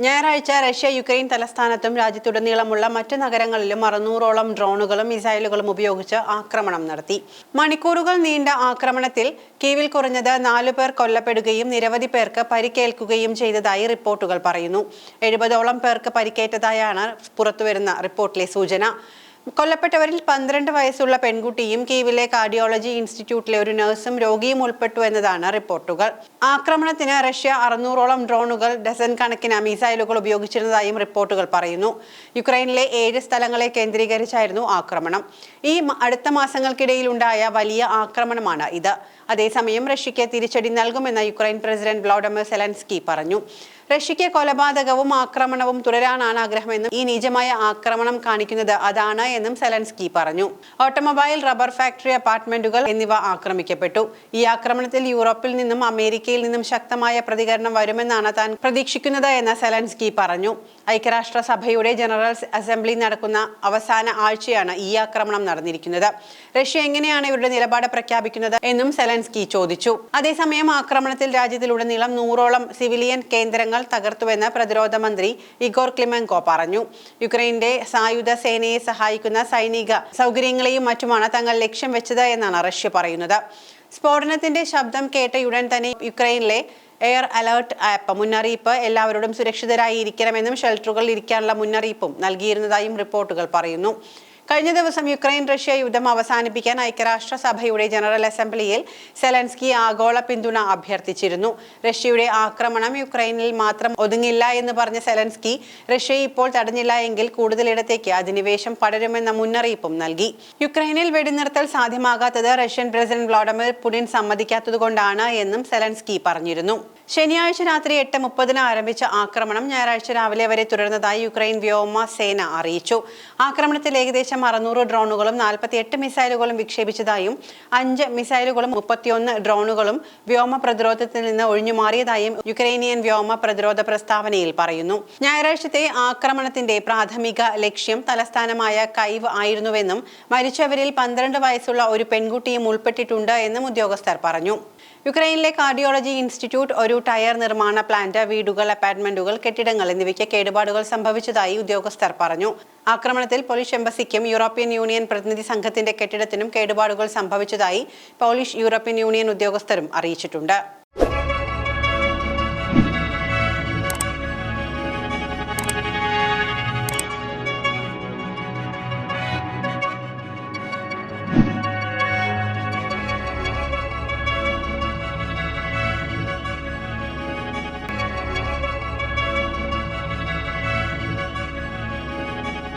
ഞായറാഴ്ച Russia Ukraine തലസ്ഥാനത്തും രാജ്യത്തുടനീളമുള്ള മറ്റ് നഗരങ്ങളിലും 600ഓളം ഡ്രോണുകളും മിസൈലുകളും ഉപയോഗിച്ച് ആക്രമണം നടത്തി. മണിക്കൂറുകൾ നീണ്ട ആക്രമണത്തിൽ കീവിൽ കുറഞ്ഞത് 4 പേർ കൊല്ലപ്പെടുകയും നിരവധി പേർക്ക് പരിക്കേൽക്കുകയും ചെയ്തതായി റിപ്പോർട്ടുകൾ പറയുന്നു. 70ഓളം പേർക്ക് പരിക്കേറ്റതായാണ് പുറത്തുവരുന്ന റിപ്പോർട്ടിലെ സൂചന. കൊല്ലപ്പെട്ടവരിൽ 12 വയസ്സുള്ള പെൺകുട്ടിയും കീവിലെ കാർഡിയോളജി ഇൻസ്റ്റിറ്റ്യൂട്ടിലെ ഒരു നഴ്സും രോഗിയും ഉൾപ്പെട്ടു എന്നതാണ് റിപ്പോർട്ടുകൾ. ആക്രമണത്തിന് റഷ്യ 600ഓളം ഡ്രോണുകൾ, ഡസൻ കണക്കിന് മിസൈലുകൾ ഉപയോഗിച്ചിരുന്നതായും റിപ്പോർട്ടുകൾ പറയുന്നു. യുക്രൈനിലെ 7 സ്ഥലങ്ങളെ കേന്ദ്രീകരിച്ചായിരുന്നു ആക്രമണം. ഈ അടുത്ത മാസങ്ങൾക്കിടയിലുണ്ടായ വലിയ ആക്രമണമാണ് ഇത്. അതേസമയം റഷ്യയ്ക്ക് തിരിച്ചടി നൽകുമെന്ന് യുക്രൈൻ പ്രസിഡന്റ് വ്ളാഡിമിർ സെലൻസ്കി പറഞ്ഞു. റഷ്യയ്ക്ക് കൊലപാതകവും ആക്രമണവും തുടരാനാണ് ആഗ്രഹമെന്നും ഈ നീചമായ ആക്രമണം കാണിക്കുന്നത് അതാണ് എന്നും സെലൻസ്കി പറഞ്ഞു. ഓട്ടോമൊബൈൽ, റബ്ബർ ഫാക്ടറി, അപ്പാർട്ട്മെന്റുകൾ എന്നിവ ആക്രമിക്കപ്പെട്ടു. ഈ ആക്രമണത്തിൽ യൂറോപ്പിൽ നിന്നും അമേരിക്കയിൽ നിന്നും ശക്തമായ പ്രതികരണം വരുമെന്നാണ് താൻ പ്രതീക്ഷിക്കുന്നത് എന്ന് സെലൻസ്കി പറഞ്ഞു. ഐക്യരാഷ്ട്രസഭയുടെ ജനറൽ അസംബ്ലി നടക്കുന്ന അവസാന ആഴ്ചയാണ് ഈ ആക്രമണം നടന്നിരിക്കുന്നത്. റഷ്യ എങ്ങനെയാണ് ഇവരുടെ നിലപാട് പ്രഖ്യാപിക്കുന്നത് എന്നും സെലൻസ്കി ചോദിച്ചു. അതേസമയം ആക്രമണത്തിൽ രാജ്യത്തിലുടനീളം 100ഓളം സിവിലിയൻ കേന്ദ്രങ്ങൾ തകർത്തുവെന്ന് പ്രതിരോധ മന്ത്രി ഇഗോർ ക്ലിമെൻകോ പറഞ്ഞു. യുക്രൈന്റെ സായുധ സേനയെ സഹായിക്കുന്ന സൈനിക സൗകര്യങ്ങളെയും മറ്റുമാണ് തങ്ങൾ ലക്ഷ്യം വെച്ചത് എന്നാണ് റഷ്യ പറയുന്നത്. സ്ഫോടനത്തിന്റെ ശബ്ദം കേട്ടയുടൻ തന്നെ യുക്രൈനിലെ എയർ അലേർട്ട് ആപ്പ് മുന്നറിയിപ്പ് എല്ലാവരോടും സുരക്ഷിതരായി ഇരിക്കണമെന്നും ഷെൽട്ടറുകളിൽ ഇരിക്കാനുള്ള മുന്നറിയിപ്പും നൽകിയിരുന്നതായും റിപ്പോർട്ടുകൾ പറയുന്നു. കഴിഞ്ഞ ദിവസം യുക്രൈൻ റഷ്യ യുദ്ധം അവസാനിപ്പിക്കാൻ ഐക്യരാഷ്ട്രസഭയുടെ ജനറൽ അസംബ്ലിയിൽ സെലൻസ്കി ആഗോള പിന്തുണ അഭ്യർത്ഥിച്ചിരുന്നു. റഷ്യയുടെ ആക്രമണം യുക്രൈനിൽ മാത്രം ഒതുങ്ങില്ല എന്ന് പറഞ്ഞ സെലൻസ്കി റഷ്യ ഇപ്പോൾ തടഞ്ഞില്ല എങ്കിൽ കൂടുതലിടത്തേക്ക് അധിനിവേശം പടരുമെന്ന മുന്നറിയിപ്പും നൽകി. യുക്രൈനിൽ വെടിനിർത്തൽ സാധ്യമാകാത്തത് റഷ്യൻ പ്രസിഡന്റ് വ്ളാഡിമിർ പുടിൻ സമ്മതിക്കാത്തതുകൊണ്ടാണ് എന്നും സെലൻസ്കി പറഞ്ഞിരുന്നു. ശനിയാഴ്ച രാത്രി 8:30 ആരംഭിച്ച ആക്രമണം ഞായറാഴ്ച രാവിലെ വരെ തുടർന്നതായി യുക്രൈൻ വ്യോമസേന അറിയിച്ചു. ആക്രമണത്തിൽ ഏകദേശം 600 ഡ്രോണുകളും 48 മിസൈലുകളും വിക്ഷേപിച്ചതായും 5 മിസൈലുകളും 31 ഡ്രോണുകളും വ്യോമ പ്രതിരോധത്തിൽ നിന്ന് ഒഴിഞ്ഞുമാറിയതായും യുക്രൈനിയൻ വ്യോമ പ്രതിരോധ പ്രസ്താവനയിൽ പറയുന്നു. ഞായറാഴ്ചത്തെ ആക്രമണത്തിന്റെ പ്രാഥമിക ലക്ഷ്യം തലസ്ഥാനമായ കൈവ് ആയിരുന്നുവെന്നും മരിച്ചവരിൽ 12 വയസ്സുള്ള ഒരു പെൺകുട്ടിയും ഉൾപ്പെട്ടിട്ടുണ്ട് എന്നും ഉദ്യോഗസ്ഥർ പറഞ്ഞു. യുക്രൈനിലെ കാർഡിയോളജി ഇൻസ്റ്റിറ്റ്യൂട്ട്, ഒരു ടയർ നിർമ്മാണ പ്ലാന്റ്, വീടുകൾ, അപ്പാർട്ട്മെന്റുകൾ, കെട്ടിടങ്ങൾ എന്നിവയ്ക്ക് കേടുപാടുകൾ സംഭവിച്ചതായി ഉദ്യോഗസ്ഥർ പറഞ്ഞു. ആക്രമണത്തിൽ പോളിഷ് എംബസിക്കും യൂറോപ്യൻ യൂണിയൻ പ്രതിനിധി സംഘത്തിന്റെ കെട്ടിടത്തിനും കേടുപാടുകൾ സംഭവിച്ചതായി പോളിഷ് യൂറോപ്യൻ യൂണിയൻ ഉദ്യോഗസ്ഥരും അറിയിച്ചിട്ടുണ്ട്.